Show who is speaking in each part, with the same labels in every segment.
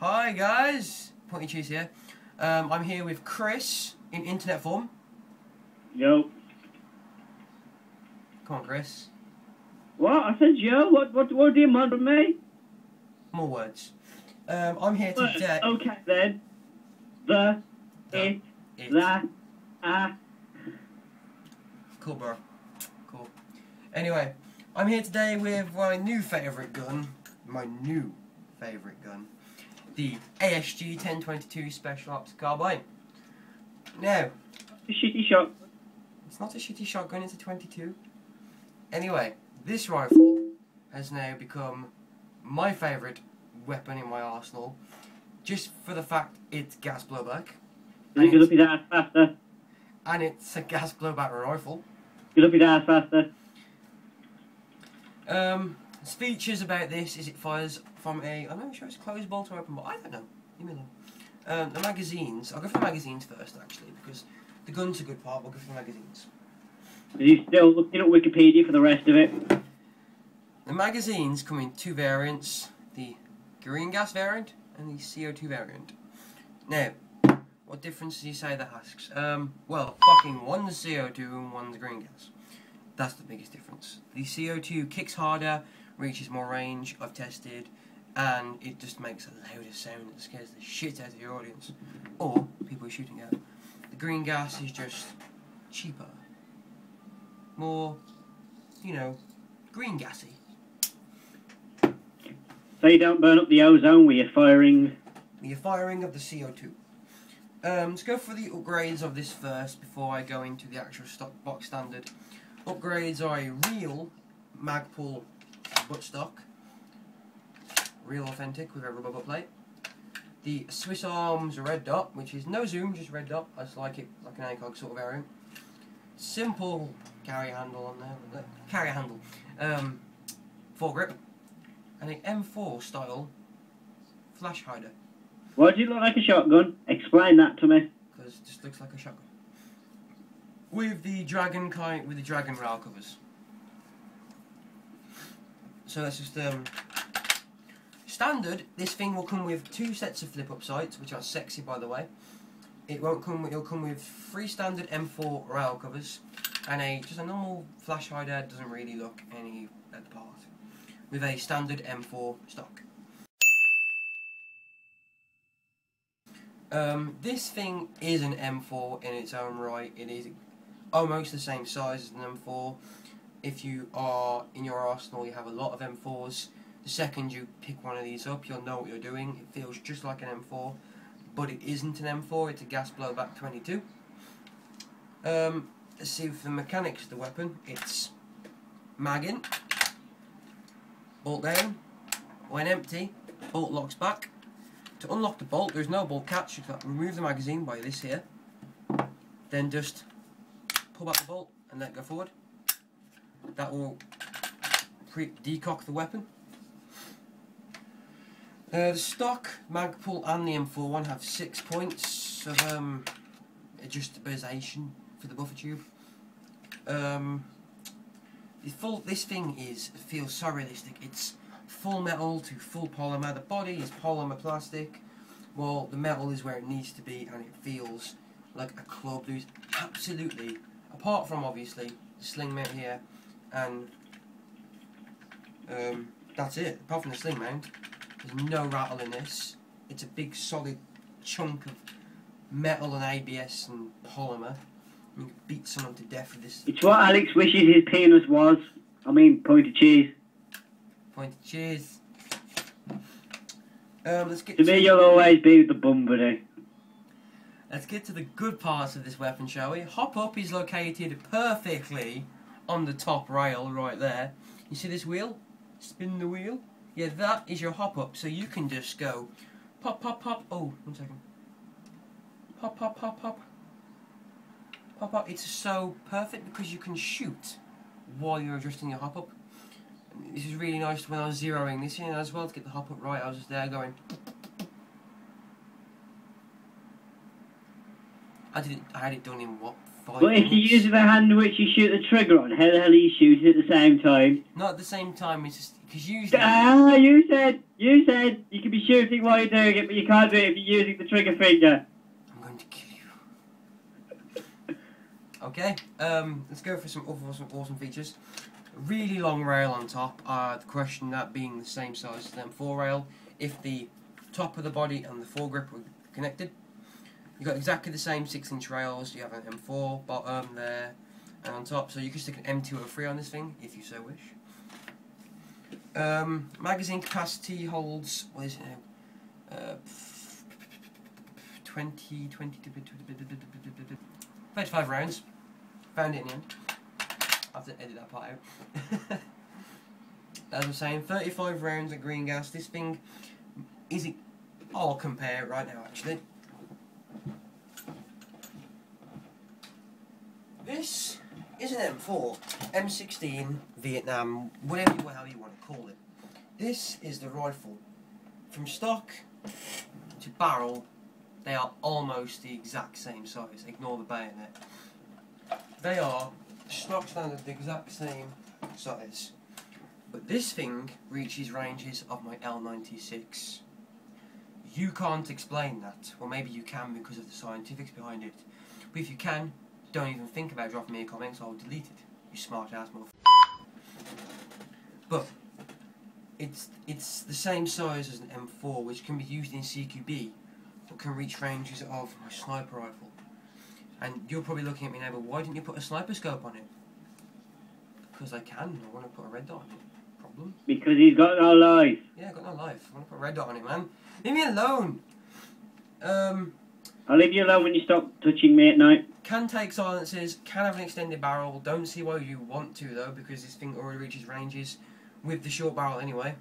Speaker 1: Hi guys, PointyCheese here. I'm here with Chris in internet form.
Speaker 2: Yo.
Speaker 1: Come on, Chris.
Speaker 2: What? I said yo. What do you want from me?
Speaker 1: More words. I'm here today.
Speaker 2: Okay then. It.
Speaker 1: Cool, bro. Cool. Anyway, I'm here today with my new favourite gun. The ASG 1022 Special Ops Carbine. Now,
Speaker 2: a shitty shot.
Speaker 1: It's not a shitty shotgun, it's a 22. Anyway, this rifle has now become my favourite weapon in my arsenal, just for the fact it's gas blowback.
Speaker 2: You can up his ass faster.
Speaker 1: And it's a gas blowback rifle.
Speaker 2: You can up his ass faster.
Speaker 1: Its features about this is it fires from a, I'm not sure it's closed bolt or open bolt, I don't know, leave me alone. The magazines, I'll go for the magazines first actually, because the gun's a good part, we'll go for the magazines.
Speaker 2: Are you still looking at Wikipedia for the rest of it?
Speaker 1: The magazines come in two variants, the green gas variant and the CO2 variant. Now, what difference do you say that asks? Well, fucking one's CO2 and one's green gas. That's the biggest difference. The CO2 kicks harder, reaches more range, I've tested, and it just makes a louder sound that scares the shit out of your audience. Or people you're shooting at. The green gas is just cheaper. More, you know, green gassy.
Speaker 2: So you don't burn up the ozone with your firing?
Speaker 1: With your firing of the CO2. Let's go for the upgrades of this first before I go into the actual stock box standard. Upgrades are a real Magpul buttstock, real authentic with a rubber butt plate. The Swiss Arms red dot, which is no zoom, just red dot. I just like it like an ACOG sort of variant. Simple carry handle on there, carry handle, foregrip, and an M4 style flash hider.
Speaker 2: Why does it look like a shotgun? Explain that to me.
Speaker 1: Because it just looks like a shotgun. With the dragon rail covers. So that's just standard. This thing will come with two sets of flip-up sights, which are sexy by the way. It'll come with three standard M4 rail covers and just a normal flash hider. Doesn't really look any at the part. With a standard M4 stock. This thing is an M4 in its own right. It is almost the same size as an M4. If you are in your arsenal, you have a lot of M4s. The second you pick one of these up, you'll know what you're doing. It feels just like an M4, but it isn't an M4. It's a gas blowback 22. Let's see for the mechanics of the weapon. It's mag in, bolt down. When empty, bolt locks back. To unlock the bolt, there's no bolt catch. You can remove the magazine by this here. Then just pull back the bolt and let it go forward. That will decock the weapon. The stock Magpul and the M4 one have 6 points of adjustabilization for the buffer tube. This thing feels so realistic. It's full metal to full polymer. The body is polymer plastic. Well, the metal is where it needs to be, and it feels like a club. There's absolutely, apart from obviously the sling mount here, and that's it. Apart from the sling mount, there's no rattle in this. It's a big solid chunk of metal and ABS and polymer. You can beat someone to death with this.
Speaker 2: It's what Alex wishes his penis was. I mean, PointyCheese.
Speaker 1: PointyCheese. Let's get
Speaker 2: to me, you'll always be the bum buddy.
Speaker 1: Let's get to the good parts of this weapon, shall we? Hop up is located perfectly on the top rail right there. You see this wheel? Spin the wheel. Yeah, that is your hop up. So you can just go pop, pop, pop. Oh, 1 second. Pop, pop, pop, pop. Pop, pop. It's so perfect because you can shoot while you're adjusting your hop up. This is really nice when I was zeroing this in as well to get the hop up right. I was just there going. I had it done in what, 5
Speaker 2: But if
Speaker 1: minutes.
Speaker 2: you're using the hand which you shoot the trigger on, how the hell are you shooting at the same time?
Speaker 1: Not at the same time, it's just because usually.
Speaker 2: Ah, you said you can be shooting while you're doing it, but you can't do it if you're using the trigger finger.
Speaker 1: I'm going to kill you. Okay, let's go for some awesome features. A really long rail on top. The question that being the same size as the M4 rail, if the top of the body and the foregrip were connected. You've got exactly the same 6-inch rails. You have an M4 bottom there and on top, so you can stick an M2 or 3 on this thing if you so wish. Magazine capacity holds, what is it now? 35 rounds. Found it in the end. I have to edit that part out. As I'm saying, 35 rounds of green gas. This thing is. I'll compare it right now actually. This is an M4, M16, Vietnam, whatever you want to call it. This is the rifle. From stock to barrel, they are almost the exact same size. Ignore the bayonet. They are stock standard, the exact same size. But this thing reaches ranges of my L96. You can't explain that. Well, maybe you can because of the scientifics behind it. But if you can, don't even think about dropping me a comment, so I'll delete it. You smart ass motherfucker. But it's the same size as an M4, which can be used in CQB, but can reach ranges of my sniper rifle. And you're probably looking at me now, but why didn't you put a sniper scope on it? Because I can. I want to put a red dot on it. Problem?
Speaker 2: Because he's got no life.
Speaker 1: Yeah, I got no life. I want to put a red dot on it, man. Leave me alone.
Speaker 2: I'll leave you alone when you stop touching me at night.
Speaker 1: Can take silences, can have an extended barrel. Don't see why you want to though, because this thing already reaches ranges with the short barrel anyway.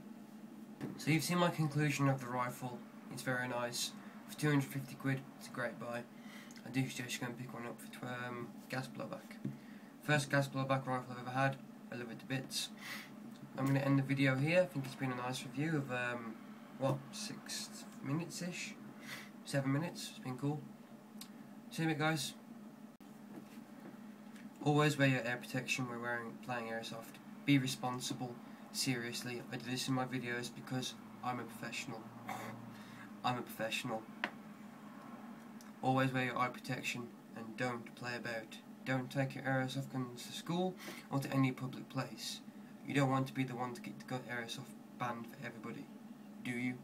Speaker 1: So you've seen my conclusion of the rifle. It's very nice. For 250 quid, it's a great buy. I do suggest you go and pick one up for gas blowback. First gas blowback rifle I've ever had. I love it to bits. I'm going to end the video here. I think it's been a nice review of, what, 6 minutes-ish? 7 minutes. It's been cool. See you in a bit, guys. Always wear your air protection when playing Airsoft. Be responsible. Seriously, I do this in my videos because I'm a professional. I'm a professional. Always wear your eye protection and don't play about. Don't take your Airsoft guns to school or to any public place. You don't want to be the one to get the Airsoft banned for everybody, do you?